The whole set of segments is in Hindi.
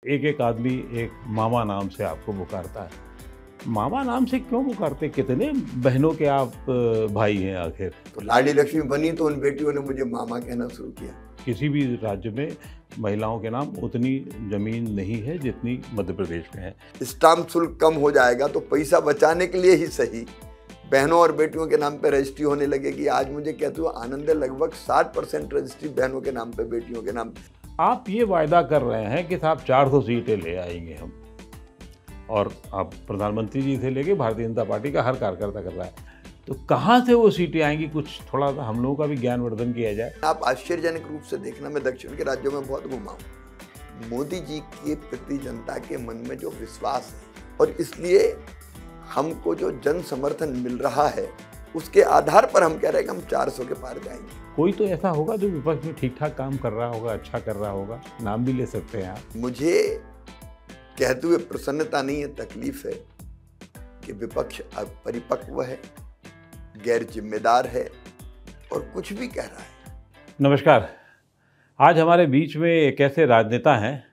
एक एक आदमी एक मामा नाम से आपको पुकारता है। मामा नाम से क्यों पुकारते? कितने बहनों के आप भाई हैं आखिर? तो लाडली लक्ष्मी बनी तो उन बेटियों ने मुझे मामा कहना शुरू किया। किसी भी राज्य में महिलाओं के नाम उतनी जमीन नहीं है जितनी मध्य प्रदेश में है। स्टाम्प शुल्क कम हो जाएगा तो पैसा बचाने के लिए ही सही बहनों और बेटियों के नाम पे रजिस्ट्री होने लगेगी। आज मुझे कहते हुए आनंद है, लगभग 60% रजिस्ट्री बहनों के नाम पे, बेटियों के नाम पे। आप ये वायदा कर रहे हैं कि साहब 400 सीटें ले आएंगे हम, और आप प्रधानमंत्री जी से लेके भारतीय जनता पार्टी का हर कार्यकर्ता कर रहा है, तो कहाँ से वो सीटें आएंगी? कुछ थोड़ा सा हम लोगों का भी ज्ञानवर्धन किया जाए। आप आश्चर्यजनक रूप से देखना, मैं दक्षिण के राज्यों में बहुत घुमा हूँ, मोदी जी के प्रति जनता के मन में जो विश्वास है और इसलिए हमको जो जन समर्थन मिल रहा है उसके आधार पर हम कह रहे हैं कि हम 400 के पार जाएंगे। कोई तो ऐसा होगा जो विपक्ष में ठीक ठाक काम कर रहा होगा, अच्छा कर रहा होगा, नाम भी ले सकते हैं आप। मुझे कहते हुए प्रसन्नता नहीं है, तकलीफ है कि विपक्ष अब परिपक्व है, गैर जिम्मेदार है और कुछ भी कह रहा है। नमस्कार, आज हमारे बीच में एक ऐसे राजनेता हैं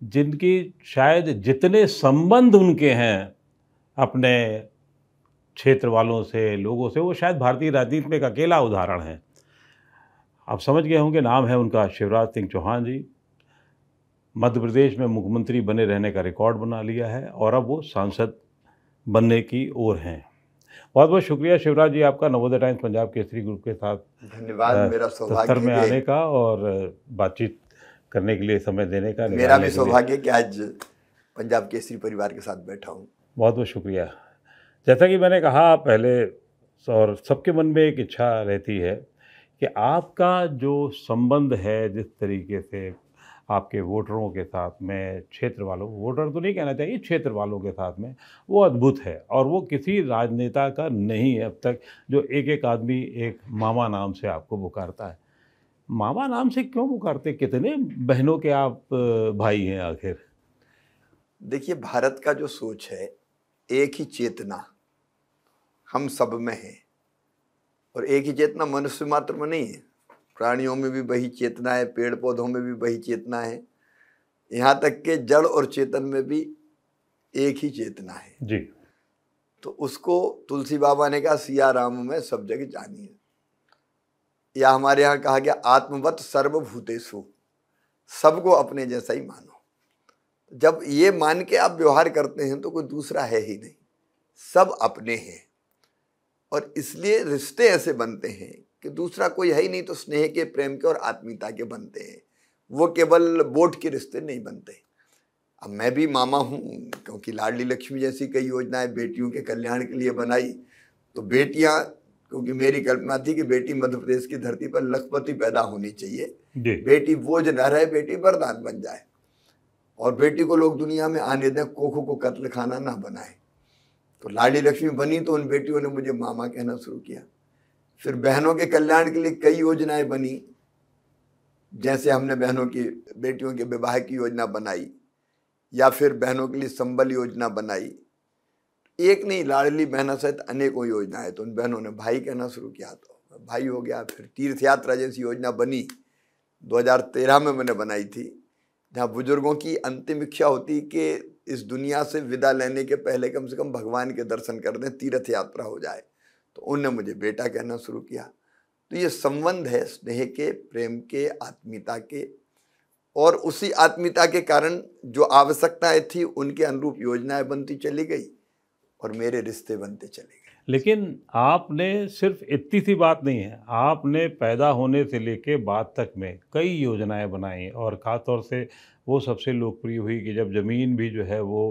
जिनकी शायद जितने संबंध उनके हैं अपने क्षेत्र वालों से, लोगों से, वो शायद भारतीय राजनीति में एक अकेला उदाहरण है। आप समझ गए होंगे, नाम है उनका शिवराज सिंह चौहान जी। मध्य प्रदेश में मुख्यमंत्री बने रहने का रिकॉर्ड बना लिया है और अब वो सांसद बनने की ओर हैं। बहुत बहुत शुक्रिया शिवराज जी आपका नवोदय टाइम्स पंजाब केसरी ग्रुप के साथ धन्यवाद। मेरा सौभाग्य में आने का और बातचीत करने के लिए समय देने का। मेरा भी सौभाग्य कि आज पंजाब केसरी परिवार के साथ बैठा हूँ। बहुत बहुत शुक्रिया। जैसा कि मैंने कहा पहले, और सबके मन में एक इच्छा रहती है कि आपका जो संबंध है, जिस तरीके से आपके वोटरों के साथ में, क्षेत्र वालों, वोटर तो नहीं कहना चाहिए, क्षेत्र वालों के साथ में, वो अद्भुत है और वो किसी राजनेता का नहीं है अब तक, जो एक एक आदमी एक मामा नाम से आपको पुकारता है। मामा नाम से क्यों पुकारते? कितने बहनों के आप भाई हैं आखिर? देखिए, भारत का जो सोच है, एक ही चेतना हम सब में है और एक ही चेतना मनुष्य मात्र में नहीं है, प्राणियों में भी वही चेतना है, पेड़ पौधों में भी वही चेतना है, यहाँ तक के जड़ और चेतन में भी एक ही चेतना है जी। तो उसको तुलसी बाबा ने कहा, सिया राम में सब जगह जानिए, या हमारे यहाँ कहा गया, आत्मवत सर्वभूतेषु, सबको अपने जैसा ही मानो। जब ये मान के आप व्यवहार करते हैं तो कोई दूसरा है ही नहीं, सब अपने हैं और इसलिए रिश्ते ऐसे बनते हैं कि दूसरा कोई है ही नहीं, तो स्नेह के, प्रेम के और आत्मीयता के बनते हैं, वो केवल वोट के रिश्ते नहीं बनते। अब मैं भी मामा हूँ, क्योंकि लाडली लक्ष्मी जैसी कई योजनाएं बेटियों के कल्याण के लिए बनाई, तो बेटियां, क्योंकि मेरी कल्पना थी कि बेटी मध्य प्रदेश की धरती पर लखपति पैदा होनी चाहिए, बेटी बोझ न रहे, बेटी वरदान बन जाए और बेटी को लोग दुनिया में आने दें, कोखों को कत्ल खाना ना बनाए। तो लाडली लक्ष्मी बनी तो उन बेटियों ने मुझे मामा कहना शुरू किया। फिर बहनों के कल्याण के लिए कई योजनाएं बनी, जैसे हमने बहनों की, बेटियों के विवाह की योजना बनाई, या फिर बहनों के लिए संबल योजना बनाई। एक नहीं, लाडली बहना सहित अनेकों योजनाएं। तो उन बहनों ने भाई कहना शुरू किया तो भाई हो गया। फिर तीर्थ यात्रा जैसी योजना बनी, 2013 में मैंने बनाई थी, जहाँ बुजुर्गों की अंतिम इच्छा होती कि इस दुनिया से विदा लेने के पहले कम से कम भगवान के दर्शन कर दें, तीर्थ यात्रा हो जाए। तो उनने मुझे बेटा कहना शुरू किया। तो ये संबंध है स्नेह के, प्रेम के, आत्मीयता के, और उसी आत्मीयता के कारण जो आवश्यकताएं थी उनके अनुरूप योजनाएं बनती चली गई और मेरे रिश्ते बनते चले गए। लेकिन आपने सिर्फ इतनी सी बात नहीं है, आपने पैदा होने से लेके बाद तक में कई योजनाएं बनाई और ख़ास तौर से वो सबसे लोकप्रिय हुई कि जब ज़मीन भी जो है वो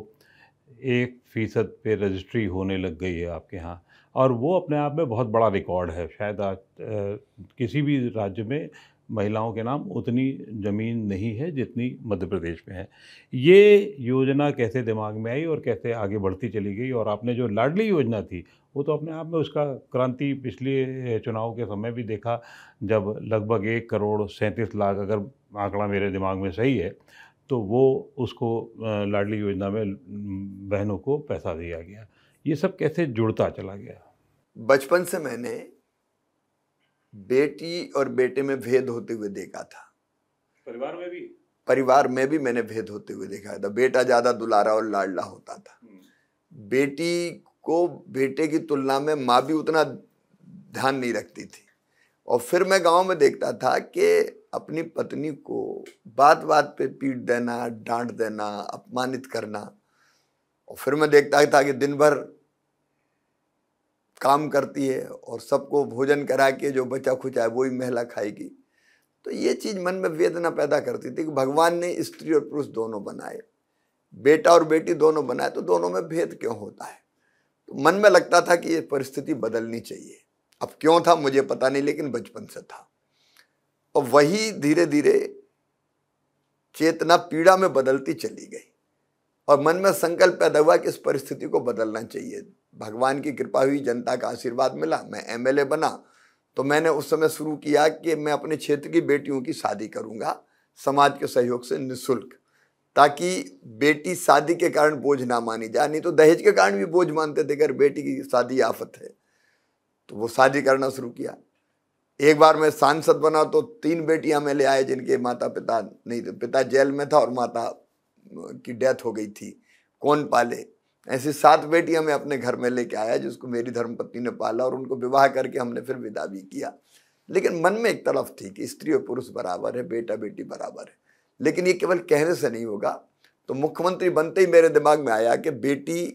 1% पे रजिस्ट्री होने लग गई है आपके यहाँ, और वो अपने आप में बहुत बड़ा रिकॉर्ड है। शायद आज किसी भी राज्य में महिलाओं के नाम उतनी ज़मीन नहीं है जितनी मध्य प्रदेश में है। ये योजना कैसे दिमाग में आई और कैसे आगे बढ़ती चली गई? और आपने जो लाडली योजना थी, वो तो अपने आप में उसका क्रांति पिछले चुनाव के समय भी देखा, जब लगभग 1,37,00,000, अगर आंकड़ा मेरे दिमाग में सही है, तो वो उसको लाडली योजना में बहनों को पैसा दिया गया। ये सब कैसे जुड़ता चला गया? बचपन से मैंने बेटी और बेटे में भेद होते हुए देखा था। परिवार में भी? परिवार में भी मैंने भेद होते हुए देखा था। बेटा ज्यादा दुलारा और लाडला होता था, बेटी को बेटे की तुलना में माँ भी उतना ध्यान नहीं रखती थी। और फिर मैं गांव में देखता था कि अपनी पत्नी को बात बात पे पीट देना, डांट देना, अपमानित करना। और फिर मैं देखता था कि दिन भर काम करती है और सबको भोजन करा के जो बचा खुचा है वही महिला खाएगी। तो ये चीज मन में वेदना पैदा करती थी कि भगवान ने स्त्री और पुरुष दोनों बनाए, बेटा और बेटी दोनों बनाए, तो दोनों में भेद क्यों होता है। तो मन में लगता था कि ये परिस्थिति बदलनी चाहिए। अब क्यों था मुझे पता नहीं, लेकिन बचपन से था। और वही धीरे धीरे चेतना पीड़ा में बदलती चली गई और मन में संकल्प पैदा हुआ कि इस परिस्थिति को बदलना चाहिए। भगवान की कृपा हुई, जनता का आशीर्वाद मिला, मैं एमएलए बना। तो मैंने उस समय शुरू किया कि मैं अपने क्षेत्र की बेटियों की शादी करूंगा समाज के सहयोग से निःशुल्क, ताकि बेटी शादी के कारण बोझ ना मानी जाए। नहीं तो दहेज के कारण भी बोझ मानते थे, अगर बेटी की शादी आफत है। तो वो शादी करना शुरू किया। एक बार मैं सांसद बना तो 3 बेटियां मैं ले आए जिनके माता पिता नहीं थे, पिता जेल में था और माता की डेथ हो गई थी, कौन पाले। ऐसी 7 बेटियां मैं अपने घर में लेके आया, जिसको मेरी धर्मपत्नी ने पाला और उनको विवाह करके हमने फिर विदा भी किया। लेकिन मन में एक तरफ थी कि स्त्री और पुरुष बराबर है, बेटा बेटी बराबर है। लेकिन ये केवल कहने से नहीं होगा। तो मुख्यमंत्री बनते ही मेरे दिमाग में आया कि बेटी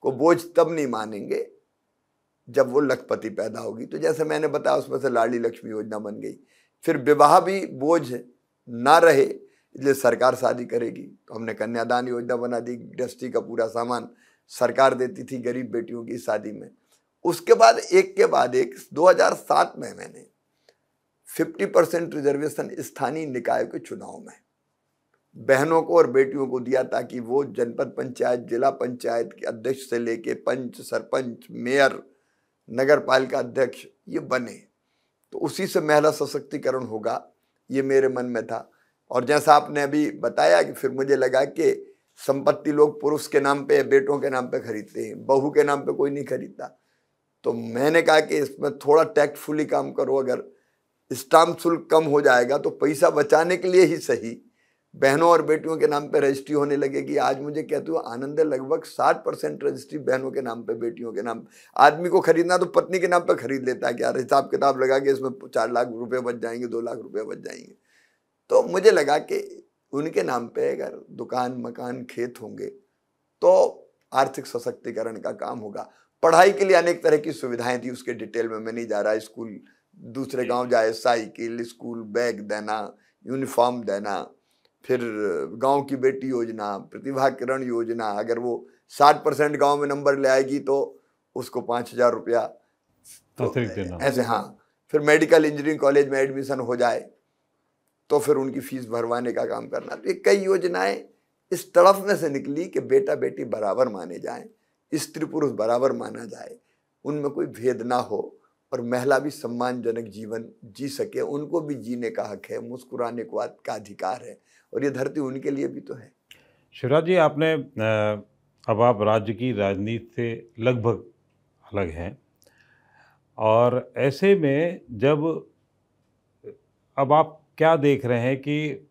को बोझ तब नहीं मानेंगे जब वो लखपति पैदा होगी। तो जैसे मैंने बताया, उसमें से लाडली लक्ष्मी योजना बन गई। फिर विवाह भी बोझ ना रहे, इसलिए सरकार शादी करेगी, तो हमने कन्यादान योजना बना दी। गृहस्थी का पूरा सामान सरकार देती थी गरीब बेटियों की शादी में। उसके बाद एक के बाद एक 2007 में मैंने 50% रिजर्वेशन स्थानीय निकाय के चुनाव में बहनों को और बेटियों को दिया, ताकि वो जनपद पंचायत, जिला पंचायत के अध्यक्ष से लेके पंच, सरपंच, मेयर, नगर पालिका अध्यक्ष ये बने। तो उसी से महिला सशक्तिकरण होगा, ये मेरे मन में था। और जैसा आपने अभी बताया कि फिर मुझे लगा कि संपत्ति लोग पुरुष के नाम पे, बेटों के नाम पे खरीदते हैं, बहू के नाम पे कोई नहीं खरीदता। तो मैंने कहा कि इसमें थोड़ा टैक्टफुली काम करो। अगर स्टाम्प शुल्क कम हो जाएगा तो पैसा बचाने के लिए ही सही बहनों और बेटियों के नाम पे रजिस्ट्री होने लगेगी। आज मुझे कहते हुए आनंद है, लगभग 60% रजिस्ट्री बहनों के नाम पे, बेटियों के नाम। आदमी को खरीदना तो पत्नी के नाम पे खरीद लेता है कि यार हिसाब किताब लगा के इसमें 4 लाख रुपए बच जाएंगे, 2 लाख रुपए बच जाएंगे। तो मुझे लगा कि उनके नाम पे अगर दुकान, मकान, खेत होंगे तो आर्थिक सशक्तिकरण का काम होगा। पढ़ाई के लिए अनेक तरह की सुविधाएं थी, उसके डिटेल में मैं नहीं जा रहा। स्कूल दूसरे गांव जाए, साइकिल, स्कूल बैग देना, यूनिफॉर्म देना, फिर गांव की बेटी योजना, प्रतिभा किरण योजना, अगर वो 60% गांव में नंबर ले आएगी तो उसको 5,000 रुपया तो ऐसे। हाँ, फिर मेडिकल इंजीनियरिंग कॉलेज में एडमिशन हो जाए तो फिर उनकी फीस भरवाने का काम करना। तो ये कई योजनाएं इस तरफ में से निकली कि बेटा बेटी बराबर माने जाएं, स्त्री पुरुष बराबर माना जाए, उनमें कोई भेद ना हो और महिला भी सम्मानजनक जीवन जी सके। उनको भी जीने का हक है, मुस्कुराने का अधिकार है, और ये धरती उनके लिए भी तो है। शिवराज जी, आपने अब आप राज्य की राजनीति से लगभग अलग हैं, और ऐसे में जब अब आप क्या देख रहे हैं कि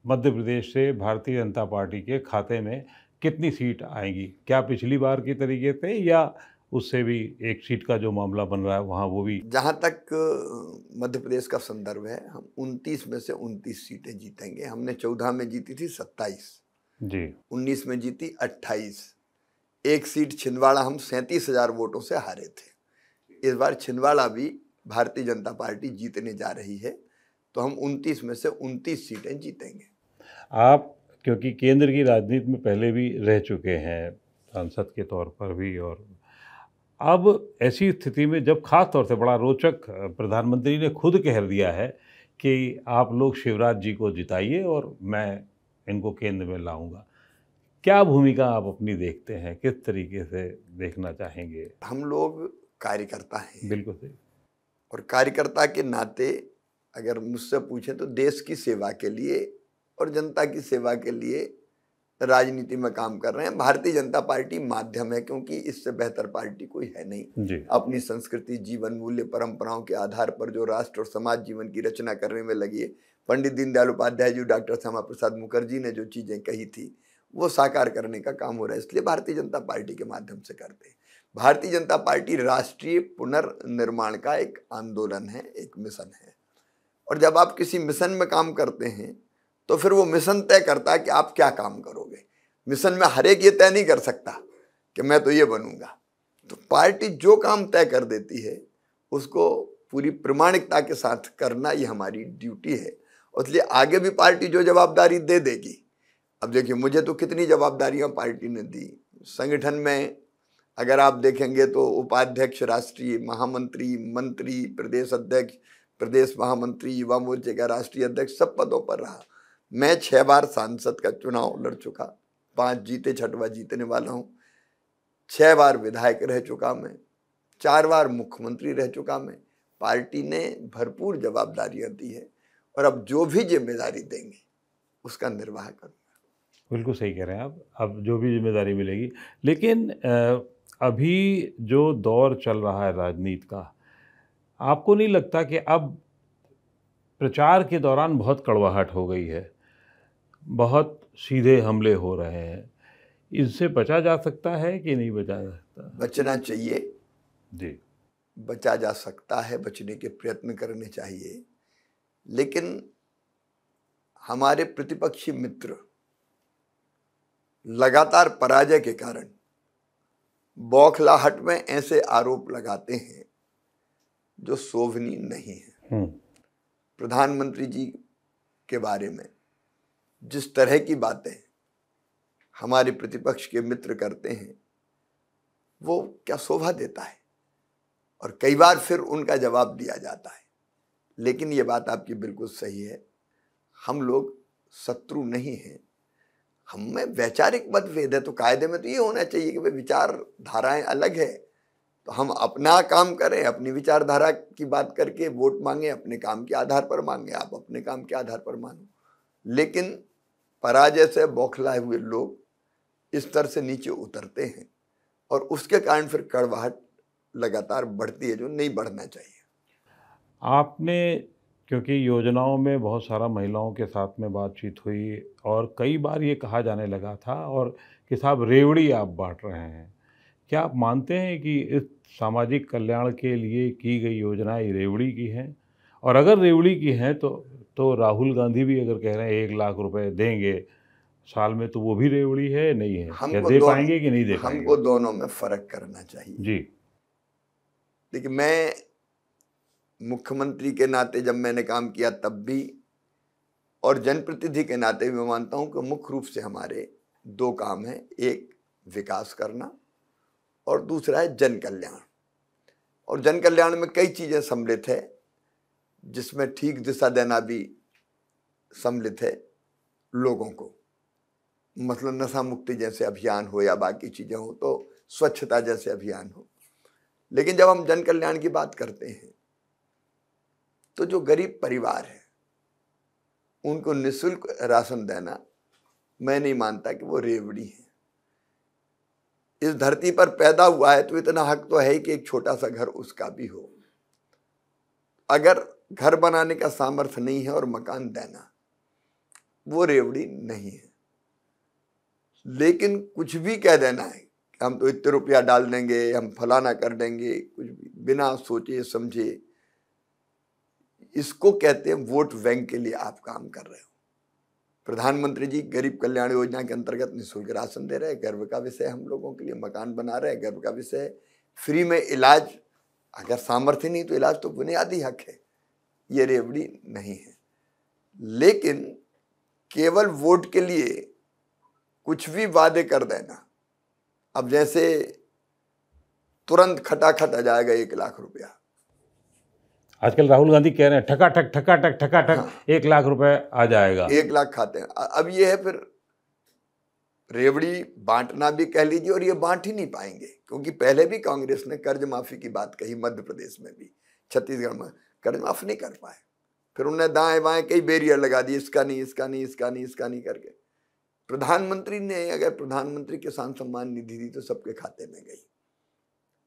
मध्य प्रदेश से भारतीय जनता पार्टी के खाते में कितनी सीट आएंगी? क्या पिछली बार की तरीके से, या उससे भी एक सीट का जो मामला बन रहा है वहाँ वो भी? जहाँ तक मध्य प्रदेश का संदर्भ है, हम 29 में से 29 सीटें जीतेंगे। हमने 14 में जीती थी 27 जी, 19 में जीती 28। एक सीट छिंदवाड़ा हम 37,000 वोटों से हारे थे। इस बार छिंदवाड़ा भी भारतीय जनता पार्टी जीतने जा रही है, तो हम 29 में से 29 सीटें जीतेंगे। आप क्योंकि केंद्र की राजनीति में पहले भी रह चुके हैं, सांसद के तौर पर भी, और अब ऐसी स्थिति में जब खास तौर से बड़ा रोचक प्रधानमंत्री ने खुद कह दिया है कि आप लोग शिवराज जी को जिताइए और मैं इनको केंद्र में लाऊंगा, क्या भूमिका आप अपनी देखते हैं? किस तरीके से देखना चाहेंगे? हम लोग कार्यकर्ता हैं। बिल्कुल सही। और कार्यकर्ता के नाते अगर मुझसे पूछें तो देश की सेवा के लिए और जनता की सेवा के लिए राजनीति में काम कर रहे हैं। भारतीय जनता पार्टी माध्यम है, क्योंकि इससे बेहतर पार्टी कोई है नहीं जी। अपनी संस्कृति, जीवन मूल्य, परंपराओं के आधार पर जो राष्ट्र और समाज जीवन की रचना करने में लगी है, पंडित दीनदयाल उपाध्याय जी, डॉक्टर श्यामा प्रसाद मुखर्जी ने जो चीज़ें कही थी वो साकार करने का काम हो रहा है। इसलिए भारतीय जनता पार्टी के माध्यम से करते हैं। भारतीय जनता पार्टी राष्ट्रीय पुनर्निर्माण का एक आंदोलन है, एक मिशन है। और जब आप किसी मिशन में काम करते हैं तो फिर वो मिशन तय करता है कि आप क्या काम करोगे। मिशन में हर एक ये तय नहीं कर सकता कि मैं तो ये बनूंगा। तो पार्टी जो काम तय कर देती है उसको पूरी प्रामाणिकता के साथ करना ये हमारी ड्यूटी है। इसलिए आगे भी पार्टी जो जवाबदारी दे देगी, अब देखिए मुझे तो कितनी जवाबदारियां पार्टी ने दी। संगठन में अगर आप देखेंगे तो उपाध्यक्ष, राष्ट्रीय महामंत्री, मंत्री, प्रदेश अध्यक्ष, प्रदेश महामंत्री, युवा मोर्चे का राष्ट्रीय अध्यक्ष, सब पदों पर रहा। मैं 6 बार सांसद का चुनाव लड़ चुका, 5 जीते, 6वां जीतने वाला हूँ। 6 बार विधायक रह चुका मैं, 4 बार मुख्यमंत्री रह चुका मैं। पार्टी ने भरपूर जवाबदारियां दी है और अब जो भी जिम्मेदारी देंगे उसका निर्वाह करूँगा। बिल्कुल सही कह रहे हैं आप, अब जो भी जिम्मेदारी मिलेगी। लेकिन अभी जो दौर चल रहा है राजनीति का, आपको नहीं लगता कि अब प्रचार के दौरान बहुत कड़वाहट हो गई है, बहुत सीधे हमले हो रहे हैं, इससे बचा जा सकता है कि नहीं बचा जा सकता? बचना चाहिए जी, बचा जा सकता है, बचने के प्रयत्न करने चाहिए। लेकिन हमारे प्रतिपक्षी मित्र लगातार पराजय के कारण बौखलाहट में ऐसे आरोप लगाते हैं जो शोभनीय नहीं है। प्रधानमंत्री जी के बारे में जिस तरह की बातें हमारे प्रतिपक्ष के मित्र करते हैं वो क्या शोभा देता है, और कई बार फिर उनका जवाब दिया जाता है। लेकिन ये बात आपकी बिल्कुल सही है, हम लोग शत्रु नहीं हैं, हम में वैचारिक मतभेद है। तो कायदे में तो ये होना चाहिए कि भाई विचारधाराएं अलग है तो हम अपना काम करें, अपनी विचारधारा की बात करके वोट मांगे, अपने काम के आधार पर मांगे, आप अपने काम के आधार पर मानो। लेकिन पराजय से बौखलाए हुए लोग इस स्तर से नीचे उतरते हैं और उसके कारण फिर कड़वाहट लगातार बढ़ती है, जो नहीं बढ़ना चाहिए। आपने, क्योंकि योजनाओं में बहुत सारा महिलाओं के साथ में बातचीत हुई और कई बार ये कहा जाने लगा था और कि साहब रेवड़ी आप बांट रहे हैं, क्या आप मानते हैं कि इस सामाजिक कल्याण के लिए की गई योजनाएं रेवड़ी की हैं? और अगर रेवड़ी की हैं तो राहुल गांधी भी अगर कह रहे हैं 1 लाख रुपए देंगे साल में, तो वो भी रेवड़ी है नहीं है? या दे पाएंगे कि नहीं दे पाएंगे? हमको दोनों में फर्क करना चाहिए जी। देखिए, मैं मुख्यमंत्री के नाते जब मैंने काम किया तब भी, और जनप्रतिनिधि के नाते भी मैं मानता हूं कि मुख्य रूप से हमारे 2 काम हैं, एक विकास करना और दूसरा है जन कल्याण। और जन कल्याण में कई चीजें सम्मिलित है, जिसमें ठीक दिशा देना भी सम्मिलित है लोगों को। मतलब नशा मुक्ति जैसे अभियान हो या बाकी चीजें हो, तो स्वच्छता जैसे अभियान हो। लेकिन जब हम जन कल्याण की बात करते हैं तो जो गरीब परिवार है उनको निःशुल्क राशन देना, मैं नहीं मानता कि वो रेवड़ी है। इस धरती पर पैदा हुआ है तो इतना हक तो है कि एक छोटा सा घर उसका भी हो। अगर घर बनाने का सामर्थ्य नहीं है और मकान देना, वो रेवड़ी नहीं है। लेकिन कुछ भी कह देना है, हम तो इतने रुपया डाल देंगे, हम फलाना कर देंगे, कुछ भी बिना सोचे समझे, इसको कहते हैं वोट बैंक के लिए आप काम कर रहे हो। प्रधानमंत्री जी गरीब कल्याण योजना के अंतर्गत निःशुल्क राशन दे रहे हैं, गर्व का विषय, हम लोगों के लिए मकान बना रहे हैं, गर्व का विषय, फ्री में इलाज, अगर सामर्थ्य नहीं तो इलाज तो बुनियादी हक है, ये रेवड़ी नहीं है। लेकिन केवल वोट के लिए कुछ भी वादे कर देना, अब जैसे तुरंत खटाखट आ जाएगा 1 लाख रुपया, आजकल राहुल गांधी कह रहे हैं ठकाठक 1 लाख रुपए आ जाएगा, 1 लाख खाते हैं। अब ये है फिर रेवड़ी बांटना भी कह लीजिए, और ये बांट ही नहीं पाएंगे, क्योंकि पहले भी कांग्रेस ने कर्ज माफी की बात कही, मध्य प्रदेश में भी, छत्तीसगढ़ में कर्ज माफ नहीं कर पाए। फिर उन्होंने दाएं बाएं कई बैरियर लगा दिए, इसका नहीं, इसका नहीं, इसका नहीं, इसका नहीं करके। प्रधानमंत्री ने अगर प्रधानमंत्री किसान सम्मान निधि दी तो सबके खाते में गई,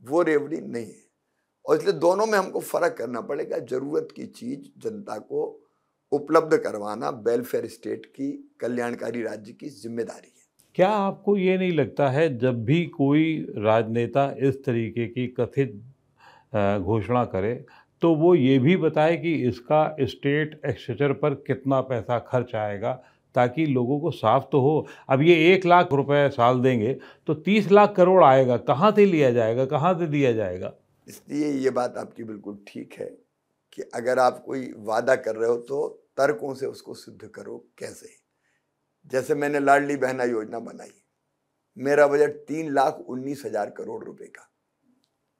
वो रेवड़ी नहीं है। और इसलिए दोनों में हमको फर्क करना पड़ेगा। जरूरत की चीज जनता को उपलब्ध करवाना वेलफेयर स्टेट की, कल्याणकारी राज्य की जिम्मेदारी है। क्या आपको ये नहीं लगता है जब भी कोई राजनेता इस तरीके की कथित घोषणा करे तो वो ये भी बताए कि इसका स्टेट एक्सचेंजर पर कितना पैसा खर्च आएगा, ताकि लोगों को साफ तो हो। अब ये 1 लाख रुपए साल देंगे तो 30 लाख करोड़ आएगा, कहाँ से लिया जाएगा, कहाँ से दिया जाएगा? इसलिए ये बात आपकी बिल्कुल ठीक है कि अगर आप कोई वादा कर रहे हो तो तर्कों से उसको सिद्ध करो। कैसे? जैसे मैंने लाडली बहना योजना बनाई, मेरा बजट 3,19,000 करोड़ रुपए का,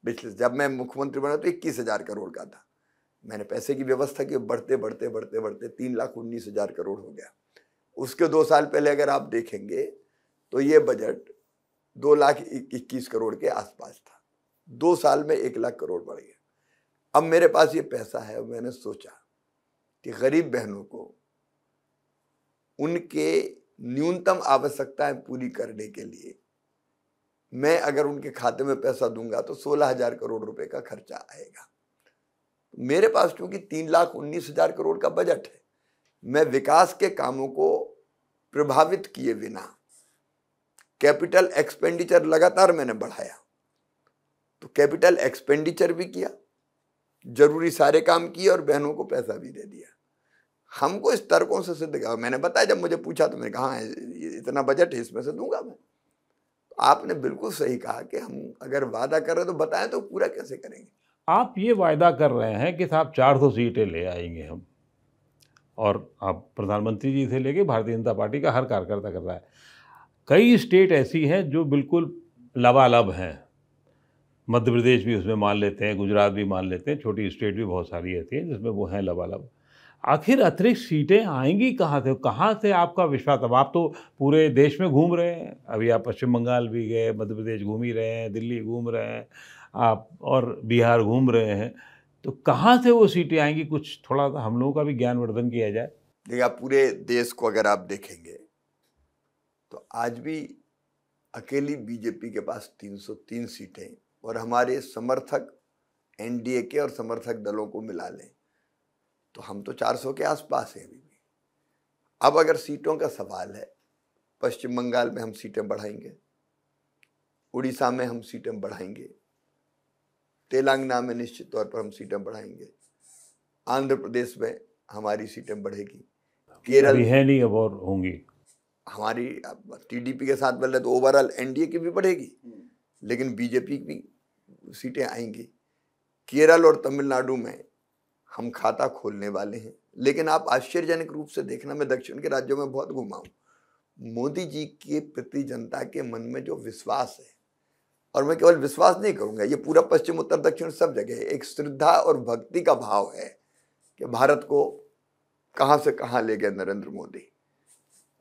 पिछले जब मैं मुख्यमंत्री बना तो 21,000 करोड़ का था। मैंने पैसे की व्यवस्था की, बढ़ते बढ़ते बढ़ते बढ़ते 3,19,000 करोड़ हो गया। उसके 2 साल पहले अगर आप देखेंगे तो ये बजट 2,21,000 करोड़ के आसपास था। 2 साल में 1,00,000 करोड़ बढ़ गया। अब मेरे पास ये पैसा है, मैंने सोचा कि गरीब बहनों को उनके न्यूनतम आवश्यकताएं पूरी करने के लिए मैं अगर उनके खाते में पैसा दूंगा तो 16,000 करोड़ रुपए का खर्चा आएगा। मेरे पास क्योंकि 3,19,000 करोड़ का बजट है, मैं विकास के कामों को प्रभावित किए बिना कैपिटल एक्सपेंडिचर लगातार मैंने बढ़ाया। तो कैपिटल एक्सपेंडिचर भी किया, जरूरी सारे काम किए और बहनों को पैसा भी दे दिया। हमको इस तर्कों से सिद्ध किया। मैंने बताया, जब मुझे पूछा तो मैंने कहा हाँ, इतना बजट है, इसमें से दूंगा मैं। तो आपने बिल्कुल सही कहा कि हम अगर वादा कर रहे हैं तो बताएं तो पूरा कैसे करेंगे। आप ये वायदा कर रहे हैं कि साहब 400 सीटें ले आएंगे हम, और आप प्रधानमंत्री जी से लेके भारतीय जनता पार्टी का हर कार्यकर्ता कर रहा है। कई स्टेट ऐसी हैं जो बिल्कुल लबालब हैं, मध्य प्रदेश भी उसमें मान लेते हैं, गुजरात भी मान लेते हैं, छोटी स्टेट भी बहुत सारी ऐसी हैं जिसमें वो हैं लबालब। आखिर अतिरिक्त सीटें आएंगी कहाँ से? कहाँ से आपका विश्वास? अब आप तो पूरे देश में घूम रहे हैं, अभी आप पश्चिम बंगाल भी गए, मध्य प्रदेश घूम ही रहे हैं, दिल्ली घूम रहे हैं आप, और बिहार घूम रहे हैं, तो कहाँ से वो सीटें आएंगी? कुछ थोड़ा सा हम लोगों का भी ज्ञानवर्धन किया जाए। देखिए, आप पूरे देश को अगर आप देखेंगे तो आज भी अकेली बीजेपी के पास 303 सीटें, और हमारे समर्थक एनडीए के और समर्थक दलों को मिला लें तो हम तो 400 के आसपास हैं अभी भी। अब अगर सीटों का सवाल है, पश्चिम बंगाल में हम सीटें बढ़ाएंगे, उड़ीसा में हम सीटें बढ़ाएंगे, तेलंगाना में निश्चित तौर पर हम सीटें बढ़ाएंगे, आंध्र प्रदेश में हमारी सीटें बढ़ेगी, केरल है नहीं, अब और होंगी हमारी। टीडीपी के साथ बोले तो ओवरऑल एनडीए की भी बढ़ेगी, लेकिन बीजेपी की भी सीटें आएंगी। केरल और तमिलनाडु में हम खाता खोलने वाले हैं। लेकिन आप आश्चर्यजनक रूप से देखना, मैं दक्षिण के राज्यों में बहुत घुमा हूँ, मोदी जी के प्रति जनता के मन में जो विश्वास है, और मैं केवल विश्वास नहीं करूंगा, ये पूरा पश्चिम उत्तर दक्षिण सब जगह एक श्रद्धा और भक्ति का भाव है कि भारत को कहाँ से कहाँ ले गए नरेंद्र मोदी।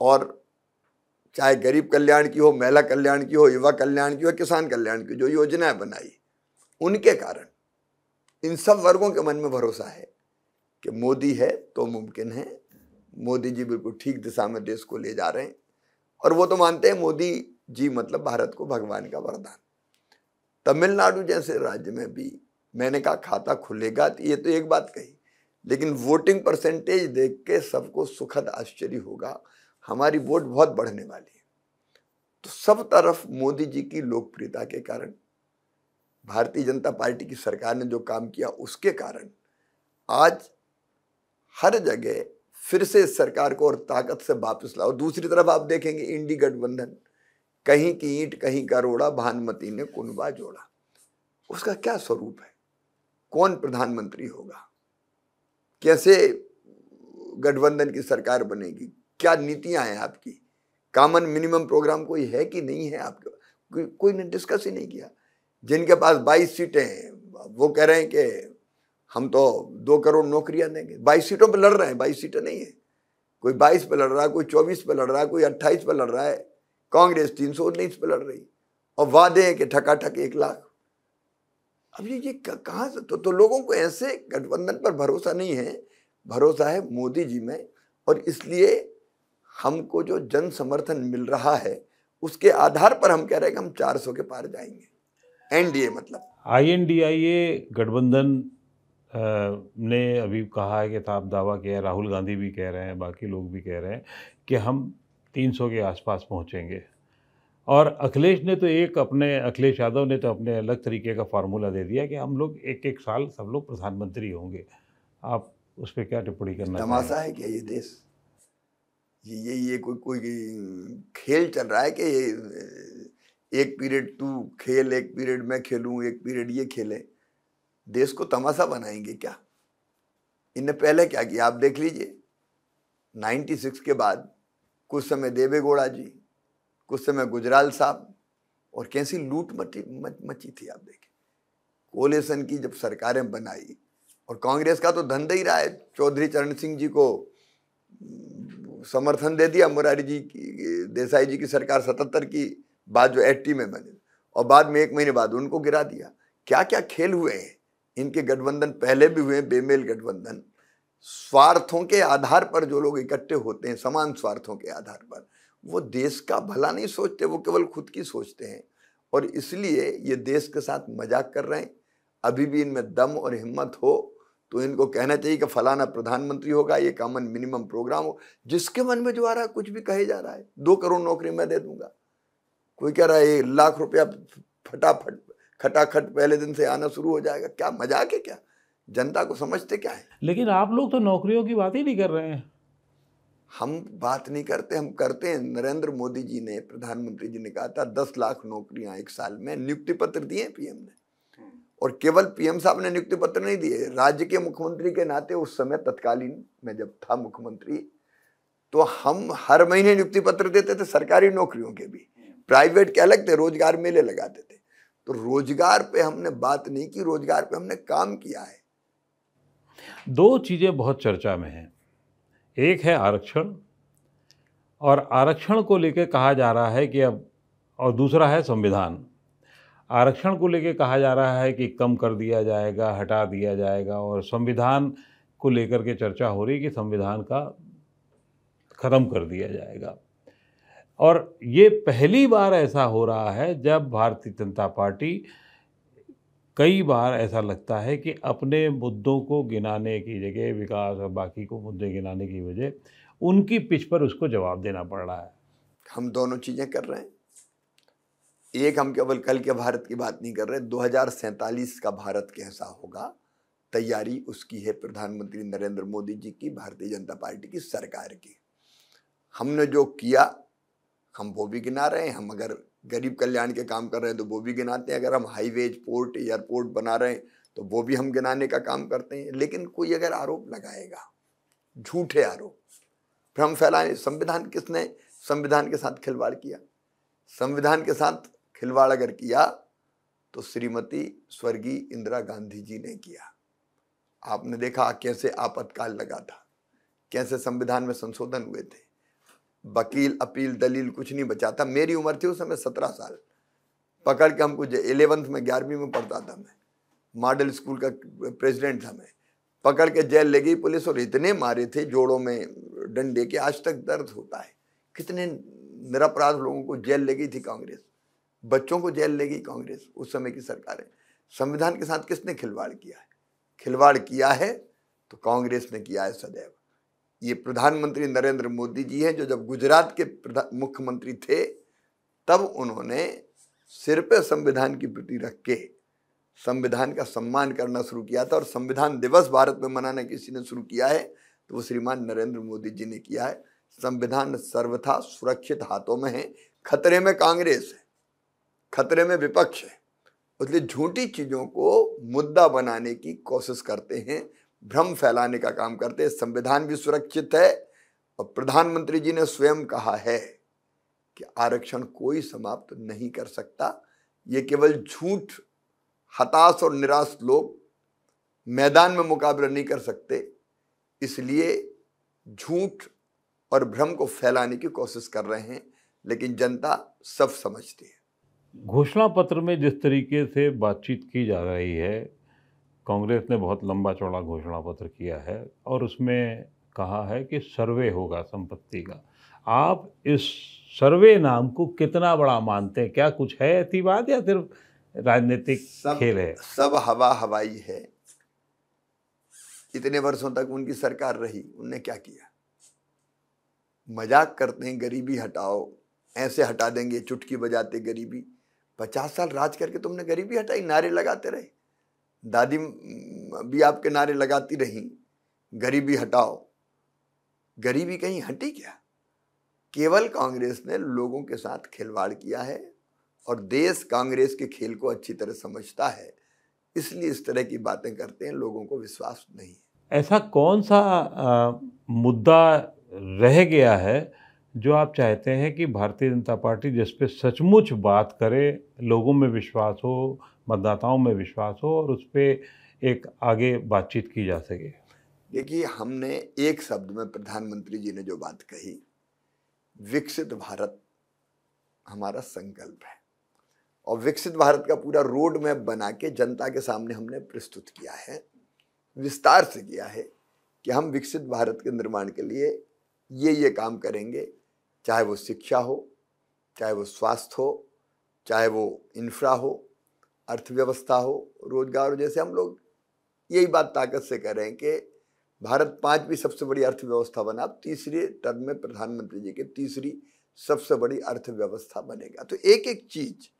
और चाहे गरीब कल्याण की हो, महिला कल्याण की हो, युवा कल्याण की हो, किसान कल्याण की, जो योजनाएं बनाई, उनके कारण इन सब वर्गों के मन में भरोसा है कि मोदी है तो मुमकिन है। मोदी जी बिल्कुल ठीक दिशा में देश को ले जा रहे हैं, और वो तो मानते हैं मोदी जी मतलब भारत को भगवान का वरदान। तमिलनाडु जैसे राज्य में भी मैंने कहा खाता खुलेगा, तो ये तो एक बात कही, लेकिन वोटिंग परसेंटेज देख के सबको सुखद आश्चर्य होगा, हमारी वोट बहुत बढ़ने वाली है। तो सब तरफ मोदी जी की लोकप्रियता के कारण, भारतीय जनता पार्टी की सरकार ने जो काम किया उसके कारण आज हर जगह फिर से इस सरकार को और ताकत से वापस लाओ। दूसरी तरफ आप देखेंगे इंडी गठबंधन, कहीं की ईंट कहीं का रोड़ा, भानुमति ने कुनबा जोड़ा। उसका क्या स्वरूप है? कौन प्रधानमंत्री होगा? कैसे गठबंधन की सरकार बनेगी? क्या नीतियां हैं आपकी? कॉमन मिनिमम प्रोग्राम कोई है कि नहीं है आपका? कोई ने डिस्कस ही नहीं किया। जिनके पास 22 सीटें हैं वो कह रहे हैं कि हम तो 2 करोड़ नौकरियां देंगे। 22 सीटों पे लड़ रहे हैं, 22 सीटें नहीं है। कोई 22 पे लड़ रहा है, कोई 24 पे लड़ रहा है, कोई 28 पे लड़ रहा है। कांग्रेस 319 पे लड़ रही, और वादे हैं कि ठकाठक 1 लाख। अब ये कहाँ से? तो लोगों को ऐसे गठबंधन पर भरोसा नहीं है, भरोसा है मोदी जी में। और इसलिए हमको जो जन समर्थन मिल रहा है उसके आधार पर हम कह रहे हैं कि हम 400 के पार जाएंगे। एनडीए मतलब INDIA गठबंधन ने अभी कहा है कि साफ दावा किया है, राहुल गांधी भी कह रहे हैं, बाकी लोग भी कह रहे हैं कि हम 300 के आसपास पहुंचेंगे। और अखिलेश यादव ने तो अपने अलग तरीके का फार्मूला दे दिया कि हम लोग एक एक साल सब लोग प्रधानमंत्री होंगे। आप उस पर क्या टिप्पणी करना चाहेंगे? तमाशा है क्या ये देश? ये कोई खेल चल रहा है कि ये एक पीरियड तू खेल, एक पीरियड मैं खेलूं, एक पीरियड ये खेले? देश को तमाशा बनाएंगे क्या? इनने पहले क्या किया आप देख लीजिए। 96 के बाद कुछ समय देवे गौड़ा जी, कुछ समय गुजराल साहब, और कैसी लूट मची थी आप देखें। कोलेशन की जब सरकारें बनाई, और कांग्रेस का तो धंधा ही रहा है, चौधरी चरण सिंह जी को समर्थन दे दिया, मुरारी जी की, देसाई जी की सरकार 77 की बाद जो 80 में बने, और बाद में 1 महीने बाद उनको गिरा दिया। क्या क्या खेल हुए हैं इनके। गठबंधन पहले भी हुए, बेमेल गठबंधन। स्वार्थों के आधार पर जो लोग इकट्ठे होते हैं, समान स्वार्थों के आधार पर, वो देश का भला नहीं सोचते, वो केवल खुद की सोचते हैं। और इसलिए ये देश के साथ मजाक कर रहे हैं। अभी भी इनमें दम और हिम्मत हो तो इनको कहना चाहिए कि फलाना प्रधानमंत्री होगा, ये कॉमन मिनिमम प्रोग्राम हो। जिसके मन में जो आ रहा है कुछ भी कहे जा रहा है। 2 करोड़ नौकरी मैं दे दूंगा, कोई कह रहा है 1 लाख रुपया फटाफट खटाखट पहले दिन से आना शुरू हो जाएगा। क्या मजाक है क्या? जनता को समझते क्या है? लेकिन आप लोग तो नौकरियों की बात ही नहीं कर रहे हैं। हम बात नहीं करते, हम करते हैं। नरेंद्र मोदी जी ने, प्रधानमंत्री जी ने कहा था 10 लाख नौकरियां 1 साल में, नियुक्ति पत्र दिए पीएम ने। और केवल पीएम साहब ने नियुक्ति पत्र नहीं दिए, राज्य के मुख्यमंत्री के नाते उस समय तत्कालीन में जब था मुख्यमंत्री, तो हम हर महीने नियुक्ति पत्र देते थे, सरकारी नौकरियों के भी। प्राइवेट के अलग थे, रोजगार मेले लगाते थे। तो रोजगार पे हमने बात नहीं की, रोजगार पे हमने काम किया है। 2 चीज़ें बहुत चर्चा में हैं। एक है आरक्षण, और आरक्षण को लेकर कहा जा रहा है कि अब, और दूसरा है संविधान। आरक्षण को लेकर कहा जा रहा है कि कम कर दिया जाएगा, हटा दिया जाएगा, और संविधान को लेकर के चर्चा हो रही है कि संविधान का ख़त्म कर दिया जाएगा। और ये पहली बार ऐसा हो रहा है जब भारतीय जनता पार्टी, कई बार ऐसा लगता है कि अपने मुद्दों को गिनाने की जगह, विकास और बाकी को मुद्दे गिनाने की वजह, उनकी पिच पर उसको जवाब देना पड़ रहा है। हम दोनों चीजें कर रहे हैं। एक, हम केवल कल के भारत की बात नहीं कर रहे, 2047 का भारत कैसा होगा, तैयारी उसकी है प्रधानमंत्री नरेंद्र मोदी जी की, भारतीय जनता पार्टी की सरकार की। हमने जो किया हम वो भी गिना रहे हैं। हम अगर गरीब कल्याण के काम कर रहे हैं तो वो भी गिनाते हैं। अगर हम हाईवेज, पोर्ट, एयरपोर्ट बना रहे हैं तो वो भी हम गिनाने का काम करते हैं। लेकिन कोई अगर आरोप लगाएगा, झूठे आरोप, भ्रम फैलाए, किसने संविधान के साथ खिलवाड़ किया? संविधान के साथ खिलवाड़ अगर किया तो श्रीमती स्वर्गीय इंदिरा गांधी जी ने किया। आपने देखा कैसे आपातकाल लगा था, कैसे संविधान में संशोधन हुए थे। वकील, अपील, दलील कुछ नहीं बचा था। मेरी उम्र थी उस समय 17 साल। पकड़ के हमको 11th में, 11वीं में पढ़ता था मैं, मॉडल स्कूल का प्रेसिडेंट था मैं। पकड़ के जेल ले गई पुलिस, और इतने मारे थे जोड़ों में डंडे के, आज तक दर्द होता है। कितने निरपराध लोगों को जेल ले गई थी कांग्रेस, बच्चों को जेल ले गई कांग्रेस, उस समय की सरकारें। संविधान के साथ किसने खिलवाड़ किया है? खिलवाड़ किया है तो कांग्रेस ने किया है सदैव। ये प्रधानमंत्री नरेंद्र मोदी जी हैं, जो जब गुजरात के मुख्यमंत्री थे तब उन्होंने सिर पे संविधान की प्रति रख के संविधान का सम्मान करना शुरू किया था। और संविधान दिवस भारत में मनाना किसी ने शुरू किया है तो वो श्रीमान नरेंद्र मोदी जी ने किया है। संविधान सर्वथा सुरक्षित हाथों में है। खतरे में कांग्रेस है, खतरे में विपक्ष है। इसलिए झूठी चीजों को मुद्दा बनाने की कोशिश करते हैं, भ्रम फैलाने का काम करते हैं। संविधान भी सुरक्षित है, और प्रधानमंत्री जी ने स्वयं कहा है कि आरक्षण कोई समाप्त नहीं कर सकता। ये केवल झूठ, हताश और निराश लोग मैदान में मुकाबला नहीं कर सकते, इसलिए झूठ और भ्रम को फैलाने की कोशिश कर रहे हैं। लेकिन जनता सब समझती है। घोषणा पत्र में जिस तरीके से बातचीत की जा रही है, कांग्रेस ने बहुत लंबा चौड़ा घोषणा पत्र किया है और उसमें कहा है कि सर्वे होगा संपत्ति का। आप इस सर्वे नाम को कितना बड़ा मानते हैं? क्या कुछ है ऐसी बात, या सिर्फ राजनीतिक खेल है? सब हवा हवाई है। इतने वर्षों तक उनकी सरकार रही, उनने क्या किया? मजाक करते हैं गरीबी हटाओ, ऐसे हटा देंगे चुटकी बजाते गरीबी। 50 साल राज करके तुमने गरीबी हटाई? नारे लगाते रहे, दादी भी आपके नारे लगाती रही, गरीबी हटाओ। गरीबी कहीं हटी क्या? केवल कांग्रेस ने लोगों के साथ खिलवाड़ किया है और देश कांग्रेस के खेल को अच्छी तरह समझता है, इसलिए इस तरह की बातें करते हैं, लोगों को विश्वास नहीं है। ऐसा कौन सा मुद्दा रह गया है जो आप चाहते हैं कि भारतीय जनता पार्टी जिस पे सचमुच बात करे, लोगों में विश्वास हो, मतदाताओं में विश्वास हो और उस पे एक आगे बातचीत की जा सके? देखिए, हमने एक शब्द में प्रधानमंत्री जी ने जो बात कही, विकसित भारत हमारा संकल्प है, और विकसित भारत का पूरा रोड मैप बना के जनता के सामने हमने प्रस्तुत किया है, विस्तार से किया है कि हम विकसित भारत के निर्माण के लिए ये काम करेंगे, चाहे वो शिक्षा हो, चाहे वो स्वास्थ्य हो, चाहे वो इंफ्रा हो, अर्थव्यवस्था हो, रोजगार हो। जैसे हम लोग यही बात ताकत से कह रहे हैं कि भारत 5वीं सबसे बड़ी अर्थव्यवस्था बना, अब तीसरे टर्म में प्रधानमंत्री जी के तीसरी सबसे बड़ी अर्थव्यवस्था बनेगा। तो एक एक चीज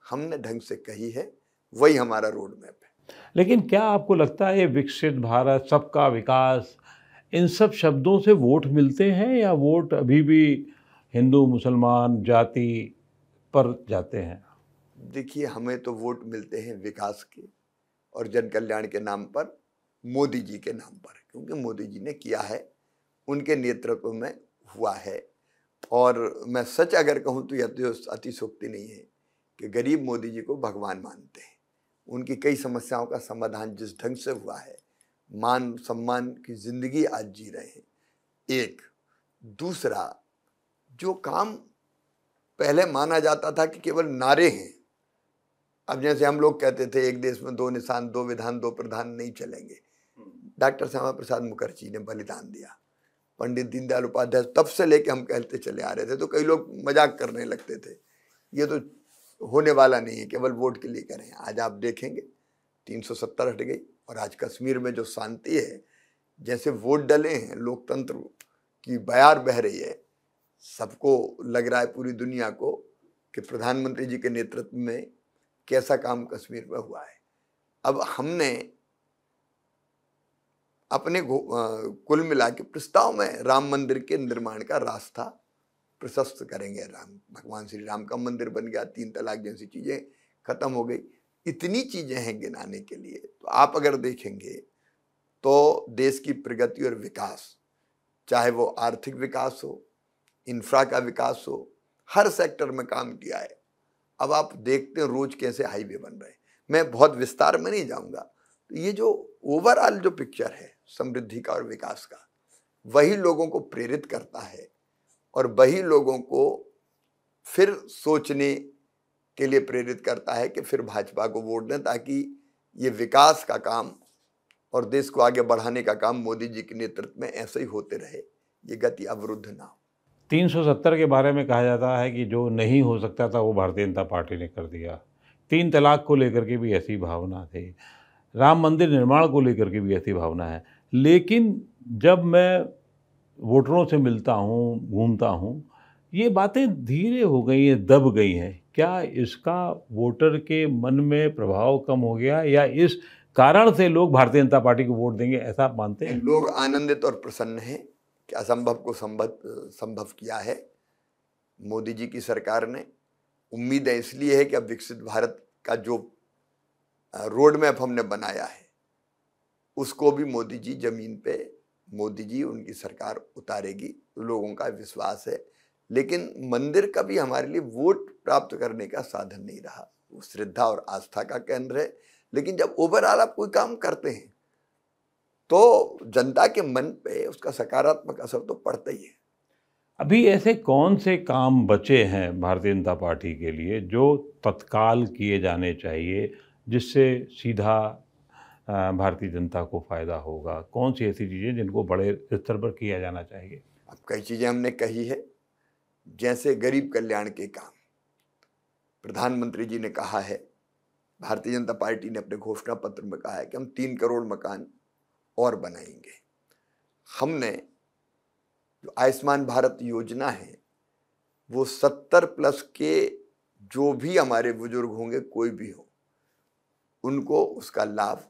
हमने ढंग से कही है, वही हमारा रोड मैप है। लेकिन क्या आपको लगता है ये विकसित भारत, सबका विकास, इन सब शब्दों से वोट मिलते हैं या वोट अभी भी हिंदू मुसलमान जाति पर जाते हैं? देखिए, हमें तो वोट मिलते हैं विकास के और जन कल्याण के नाम पर, मोदी जी के नाम पर, क्योंकि मोदी जी ने किया है, उनके नेतृत्व में हुआ है। और मैं सच अगर कहूँ तो यह अतिशोक्ति नहीं है कि गरीब मोदी जी को भगवान मानते हैं। उनकी कई समस्याओं का समाधान जिस ढंग से हुआ है, मान सम्मान की जिंदगी आज जी रहे हैं। एक दूसरा, जो काम पहले माना जाता था कि केवल नारे हैं, अब जैसे हम लोग कहते थे एक देश में 2 निशान, 2 विधान, 2 प्रधान नहीं चलेंगे, डॉक्टर श्यामा प्रसाद मुखर्जी ने बलिदान दिया, पंडित दीनदयाल उपाध्याय तब से लेके हम कहते चले आ रहे थे, तो कई लोग मजाक करने लगते थे, ये तो होने वाला नहीं है, केवल वोट के लिए करें। आज आप देखेंगे 370 हट गई, और आज कश्मीर में जो शांति है, जैसे वोट डले हैं, लोकतंत्र की बयार बह रही है, सबको लग रहा है, पूरी दुनिया को, कि प्रधानमंत्री जी के नेतृत्व में कैसा काम कश्मीर में हुआ है। अब हमने अपने कुल मिला के प्रस्ताव में राम मंदिर के निर्माण का रास्ता प्रशस्त करेंगे। भगवान श्री राम का मंदिर बन गया, 3 तलाक जैसी चीजें खत्म हो गई। इतनी चीजें हैं गिनाने के लिए। तो आप अगर देखेंगे तो देश की प्रगति और विकास, चाहे वो आर्थिक विकास हो, इंफ्रा का विकास हो, हर सेक्टर में काम किया है। अब आप देखते हैं रोज कैसे हाईवे बन रहे हैं। मैं बहुत विस्तार में नहीं जाऊंगा, तो ये जो ओवरऑल जो पिक्चर है समृद्धि का और विकास का, वही लोगों को प्रेरित करता है और वही लोगों को फिर सोचने के लिए प्रेरित करता है कि फिर भाजपा को वोट दें, ताकि ये विकास का काम और देश को आगे बढ़ाने का काम मोदी जी के नेतृत्व में ऐसे ही होते रहे, ये गति अवरुद्ध ना हो। 370 के बारे में कहा जाता है कि जो नहीं हो सकता था वो भारतीय जनता पार्टी ने कर दिया। 3 तलाक को लेकर के भी ऐसी भावना थी, राम मंदिर निर्माण को लेकर के भी ऐसी भावना है। लेकिन जब मैं वोटरों से मिलता हूँ, घूमता हूँ, ये बातें धीरे हो गई हैं, दब गई हैं। क्या इसका वोटर के मन में प्रभाव कम हो गया या इस कारण से लोग भारतीय जनता पार्टी को वोट देंगे, ऐसा आप मानते हैं? लोग आनंदित और प्रसन्न हैं कि असंभव को संभव किया है मोदी जी की सरकार ने। उम्मीद है इसलिए है कि अब विकसित भारत का जो रोड मैप हमने बनाया है, उसको भी मोदी जी जमीन पे, मोदी जी उनकी सरकार उतारेगी, लोगों का विश्वास है। लेकिन मंदिर कभी हमारे लिए वोट प्राप्त करने का साधन नहीं रहा, वो श्रद्धा और आस्था का केंद्र है। लेकिन जब ओवरऑल आप कोई काम करते हैं तो जनता के मन पे उसका सकारात्मक असर तो पड़ता ही है। अभी ऐसे कौन से काम बचे हैं भारतीय जनता पार्टी के लिए जो तत्काल किए जाने चाहिए, जिससे सीधा भारतीय जनता को फ़ायदा होगा? कौन सी ऐसी चीज़ें जिनको बड़े स्तर पर किया जाना चाहिए? अब कई चीज़ें हमने कही है, जैसे गरीब कल्याण के काम प्रधानमंत्री जी ने कहा है, भारतीय जनता पार्टी ने अपने घोषणा पत्र में कहा है कि हम 3 करोड़ मकान और बनाएंगे। हमने जो आयुष्मान भारत योजना है वो 70 प्लस के जो भी हमारे बुजुर्ग होंगे, कोई भी हो, उनको उसका लाभ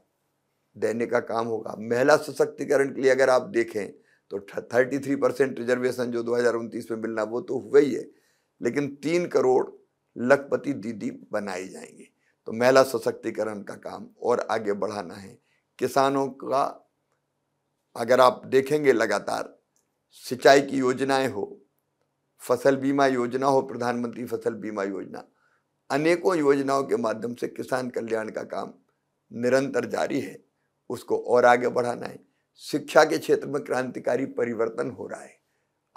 देने का काम होगा। महिला सशक्तिकरण के लिए अगर आप देखें तो 33% रिजर्वेशन जो 2029 में मिलना वो तो हुआ ही है, लेकिन 3 करोड़ लखपति दीदी बनाई जाएंगी। तो महिला सशक्तिकरण का काम और आगे बढ़ाना है। किसानों का अगर आप देखेंगे लगातार सिंचाई की योजनाएं हो, फसल बीमा योजना हो, प्रधानमंत्री फसल बीमा योजना, अनेकों योजनाओं के माध्यम से किसान कल्याण का काम निरंतर जारी है, उसको और आगे बढ़ाना है। शिक्षा के क्षेत्र में क्रांतिकारी परिवर्तन हो रहा है।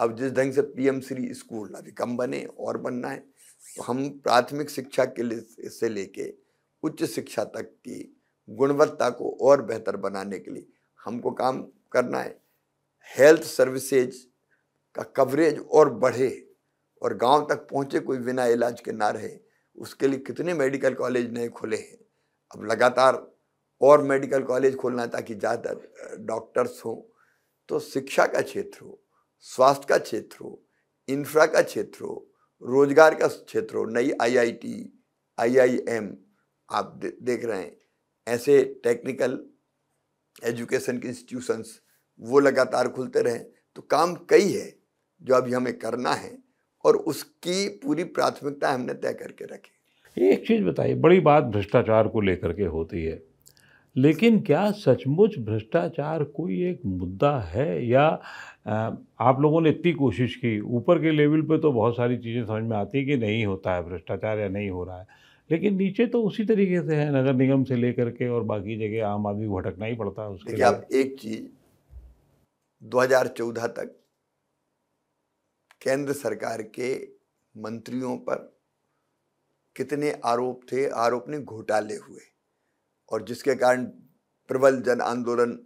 अब जिस ढंग से पीएम श्री स्कूल अभी कम बने और बनना है, तो हम प्राथमिक शिक्षा के लिए से लेके उच्च शिक्षा तक की गुणवत्ता को और बेहतर बनाने के लिए हमको काम करना है। हेल्थ सर्विसेज का कवरेज और बढ़े और गांव तक पहुंचे, कोई बिना इलाज के ना रहे। उसके लिए कितने मेडिकल कॉलेज नए खुले हैं। अब लगातार और मेडिकल कॉलेज खोलना ताकि ज़्यादा डॉक्टर्स हों। तो शिक्षा का क्षेत्र हो, स्वास्थ्य का क्षेत्र हो, इंफ्रा का क्षेत्र हो, रोजगार का क्षेत्र हो, नई आईआईटी, आईआईएम आप देख रहे हैं, ऐसे टेक्निकल एजुकेशन के इंस्टीट्यूशंस वो लगातार खुलते रहें। तो काम कई है जो अभी हमें करना है और उसकी पूरी प्राथमिकता हमने तय करके रखी। एक चीज़ बताइए, बड़ी बात भ्रष्टाचार को लेकर के होती है, लेकिन क्या सचमुच भ्रष्टाचार कोई एक मुद्दा है, या आप लोगों ने इतनी कोशिश की, ऊपर के लेवल पे तो बहुत सारी चीज़ें समझ में आती है कि नहीं होता है भ्रष्टाचार या नहीं हो रहा है, लेकिन नीचे तो उसी तरीके से है, नगर निगम से लेकर के और बाकी जगह आम आदमी को भटकना ही पड़ता है उसके लिए। देखिए, आप एक चीज 2014 तक केंद्र सरकार के मंत्रियों पर कितने आरोप थे, आरोप ने घोटाले हुए, और जिसके कारण प्रबल जन आंदोलन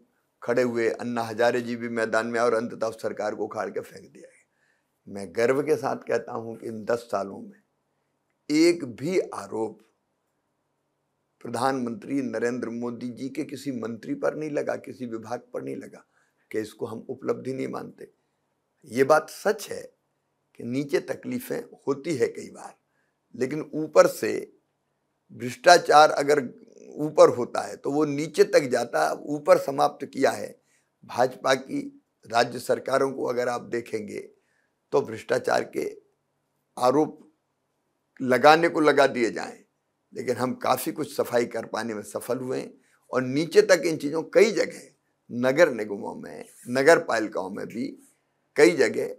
खड़े हुए, अन्ना हजारे जी भी मैदान में और अंततः सरकार को उखाड़ के फेंक दिया गया। मैं गर्व के साथ कहता हूं कि इन 10 सालों में एक भी आरोप प्रधानमंत्री नरेंद्र मोदी जी के किसी मंत्री पर नहीं लगा, किसी विभाग पर नहीं लगा, कि इसको हम उपलब्धि नहीं मानते। ये बात सच है कि नीचे तकलीफें होती है कई बार, लेकिन ऊपर से भ्रष्टाचार अगर ऊपर होता है तो वो नीचे तक जाता है। ऊपर समाप्त किया है भाजपा की राज्य सरकारों को अगर आप देखेंगे तो भ्रष्टाचार के आरोप लगाने को लगा दिए जाएं, लेकिन हम काफ़ी कुछ सफाई कर पाने में सफल हुए हैं। और नीचे तक इन चीज़ों, कई जगह नगर निगमों में, नगर पालिकाओं में भी कई जगह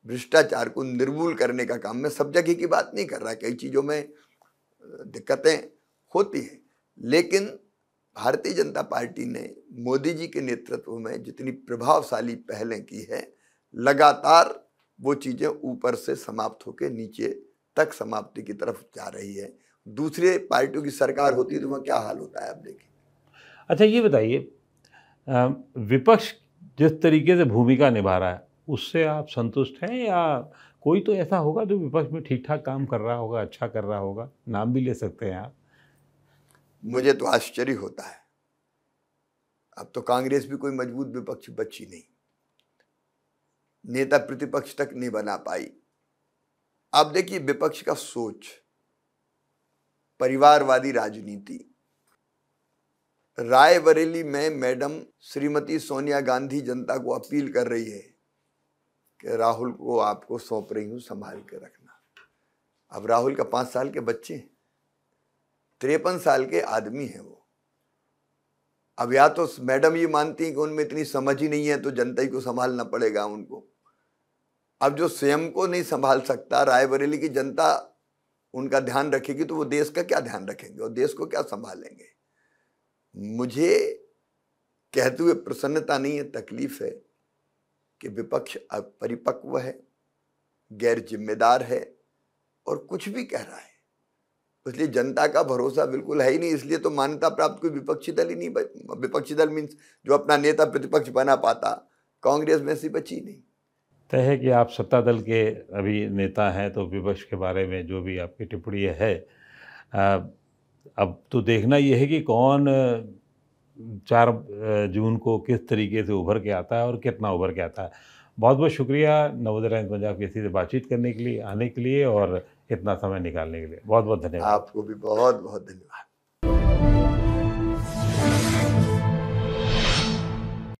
भ्रष्टाचार को निर्मूल करने का काम, मैं सब जगह की बात नहीं कर रहा, कई चीज़ों में दिक्कतें होती हैं, लेकिन भारतीय जनता पार्टी ने मोदी जी के नेतृत्व में जितनी प्रभावशाली पहलें की है, लगातार वो चीज़ें ऊपर से समाप्त होकर नीचे तक समाप्ति की तरफ जा रही है। दूसरे पार्टियों की सरकार होती है तो वह क्या हाल होता है आप देखिए। अच्छा ये बताइए, विपक्ष जिस तरीके से भूमिका निभा रहा है उससे आप संतुष्ट हैं, या कोई तो ऐसा होगा जो विपक्ष में ठीक ठाक काम कर रहा होगा, अच्छा कर रहा होगा, नाम भी ले सकते हैं आप? मुझे तो आश्चर्य होता है, अब तो कांग्रेस भी कोई मजबूत विपक्ष बची नहीं, नेता प्रतिपक्ष तक नहीं बना पाई। आप देखिए विपक्ष का सोच, परिवारवादी राजनीति। रायबरेली में मैडम श्रीमती सोनिया गांधी जनता को अपील कर रही है कि राहुल को आपको सौंप रही हूं, संभाल के रखना। अब राहुल का 5 साल के बच्चे, 53 साल के आदमी हैं वो। अब या तो मैडम ये मानती है कि उनमें इतनी समझ ही नहीं है तो जनता ही को संभालना पड़ेगा उनको। अब जो स्वयं को नहीं संभाल सकता, रायबरेली की जनता उनका ध्यान रखेगी तो वो देश का क्या ध्यान रखेंगे और देश को क्या संभालेंगे। मुझे कहते हुए प्रसन्नता नहीं है, तकलीफ है कि विपक्ष अब परिपक्व है, गैर जिम्मेदार है और कुछ भी कह रहा है। इसलिए जनता का भरोसा बिल्कुल है ही नहीं, इसलिए तो मान्यता प्राप्त कोई विपक्षी दल ही नहीं। विपक्षी दल मीन्स जो अपना नेता प्रतिपक्ष बना पाता, कांग्रेस में से बची नहीं। तय है कि आप सत्ता दल के अभी नेता हैं, तो विपक्ष के बारे में जो भी आपकी टिप्पणी है, अब तो देखना यह है कि कौन 4 जून को किस तरीके से उभर के आता है और कितना उभर के आता है। बहुत बहुत शुक्रिया नवोदय टाइम्स पंजाब केसरी से बातचीत करने के लिए, आने के लिए और इतना समय निकालने के लिए। बहुत बहुत धन्यवाद। आपको भी बहुत बहुत धन्यवाद।